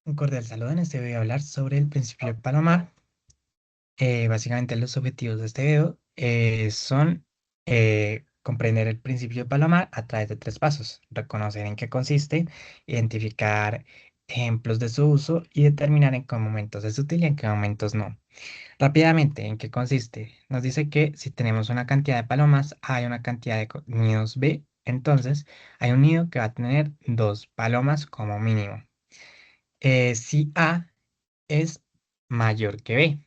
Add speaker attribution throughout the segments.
Speaker 1: Un cordial saludo. En este video voy a hablar sobre el principio de Palomar. Básicamente los objetivos de este video son comprender el principio de Palomar a través de tres pasos: reconocer en qué consiste, identificar ejemplos de su uso y determinar en qué momentos es útil y en qué momentos no. Rápidamente, ¿en qué consiste? Nos dice que si tenemos una cantidad de palomas, hay una cantidad de nidos B. Entonces hay un nido que va a tener dos palomas como mínimo. Si A es mayor que B.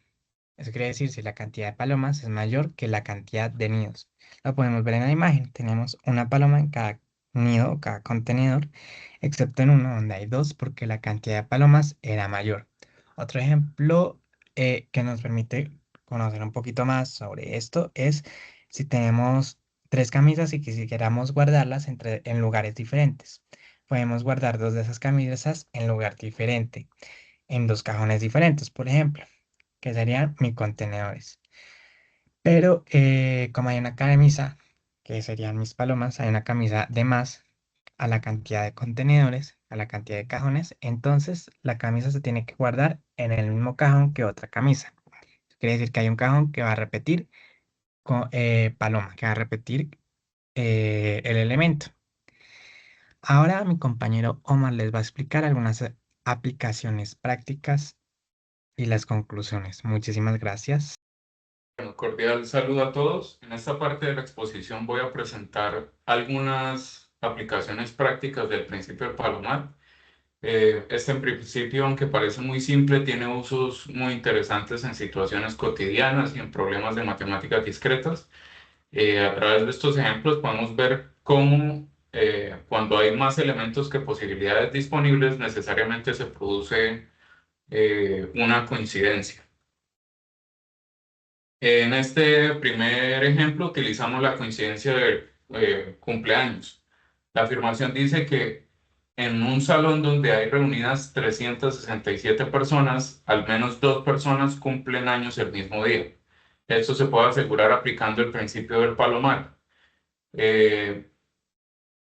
Speaker 1: Eso quiere decir si la cantidad de palomas es mayor que la cantidad de nidos. Lo podemos ver en la imagen. Tenemos una paloma en cada nido o cada contenedor, excepto en uno donde hay dos porque la cantidad de palomas era mayor. Otro ejemplo que nos permite conocer un poquito más sobre esto es si tenemos tres camisas y quisiéramos guardarlas en lugares diferentes. Podemos guardar dos de esas camisas en lugar diferente, en dos cajones diferentes, por ejemplo, que serían mis contenedores. Pero como hay una camisa, que serían mis palomas, hay una camisa de más a la cantidad de contenedores, a la cantidad de cajones, entonces la camisa se tiene que guardar en el mismo cajón que otra camisa. Quiere decir que hay un cajón que va a repetir paloma, que va a repetir el elemento. Ahora mi compañero Omar les va a explicar algunas aplicaciones prácticas y las conclusiones. Muchísimas gracias.
Speaker 2: Bueno, cordial saludo a todos. En esta parte de la exposición voy a presentar algunas aplicaciones prácticas del principio del Palomar. Este en principio, aunque parece muy simple, tiene usos muy interesantes en situaciones cotidianas y en problemas de matemáticas discretas. A través de estos ejemplos podemos ver cómo cuando hay más elementos que posibilidades disponibles, necesariamente se produce una coincidencia. En este primer ejemplo utilizamos la coincidencia de cumpleaños. La afirmación dice que en un salón donde hay reunidas 367 personas, al menos dos personas cumplen años el mismo día. Esto se puede asegurar aplicando el principio del palomar. Eh,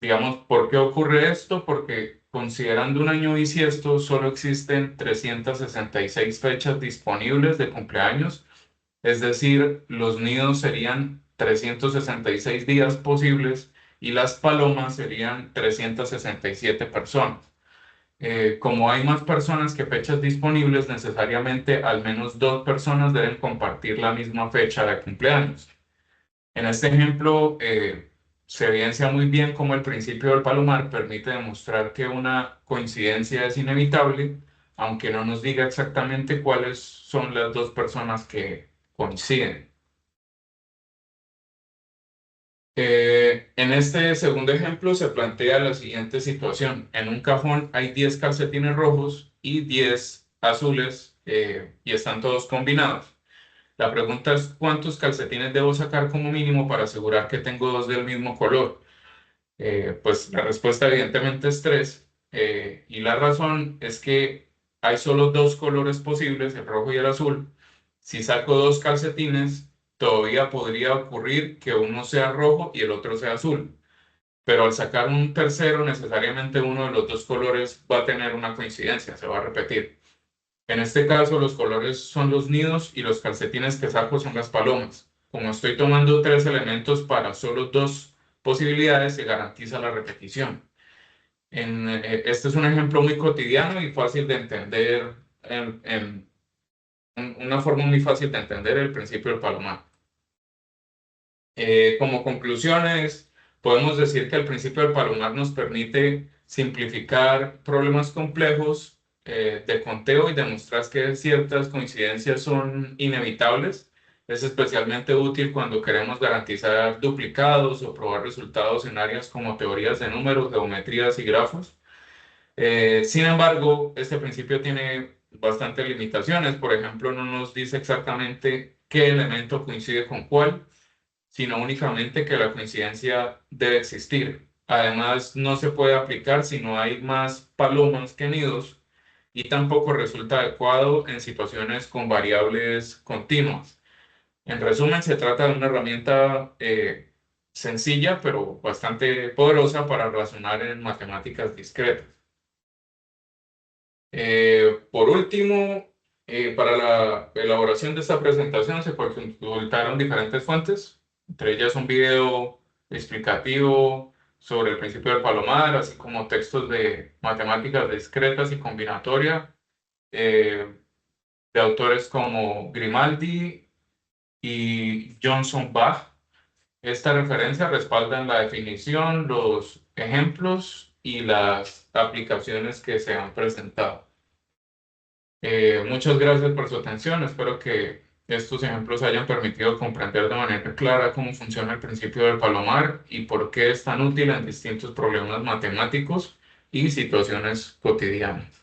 Speaker 2: digamos, ¿por qué ocurre esto? Porque considerando un año bisiesto, solo existen 366 fechas disponibles de cumpleaños, es decir, los nidos serían 366 días posibles y las palomas serían 367 personas. Como hay más personas que fechas disponibles, necesariamente al menos dos personas deben compartir la misma fecha de cumpleaños. En este ejemplo, se evidencia muy bien cómo el principio del palomar permite demostrar que una coincidencia es inevitable, aunque no nos diga exactamente cuáles son las dos personas que coinciden. En este segundo ejemplo se plantea la siguiente situación. En un cajón hay 10 calcetines rojos y 10 azules y están todos combinados. La pregunta es ¿cuántos calcetines debo sacar como mínimo para asegurar que tengo dos del mismo color? Pues la respuesta evidentemente es tres. Y la razón es que hay solo dos colores posibles, el rojo y el azul. Si saco dos calcetines, todavía podría ocurrir que uno sea rojo y el otro sea azul. Pero al sacar un tercero, necesariamente uno de los dos colores va a tener una coincidencia, se va a repetir. En este caso, los colores son los nidos y los calcetines que saco son las palomas. Como estoy tomando tres elementos para solo dos posibilidades, se garantiza la repetición. Este es un ejemplo muy cotidiano y fácil de entender, una forma muy fácil de entender el principio del palomar. Como conclusiones, podemos decir que el principio del palomar nos permite simplificar problemas complejos de conteo y demostrar que ciertas coincidencias son inevitables. Es especialmente útil cuando queremos garantizar duplicados o probar resultados en áreas como teorías de números, geometrías y grafos. Sin embargo, este principio tiene bastantes limitaciones. Por ejemplo, no nos dice exactamente qué elemento coincide con cuál, sino únicamente que la coincidencia debe existir. Además, no se puede aplicar si no hay más palomas que nidos y tampoco resulta adecuado en situaciones con variables continuas. En resumen, se trata de una herramienta sencilla, pero bastante poderosa para razonar en matemáticas discretas. Por último, para la elaboración de esta presentación se consultaron diferentes fuentes, entre ellas un video explicativo sobre el principio del Palomar, así como textos de matemáticas discretas y combinatoria, eh, de autores como Grimaldi y Johnson Bach. Esta referencia respalda la definición, los ejemplos y las aplicaciones que se han presentado. Muchas gracias por su atención. Espero que estos ejemplos hayan permitido comprender de manera clara cómo funciona el principio del palomar y por qué es tan útil en distintos problemas matemáticos y situaciones cotidianas.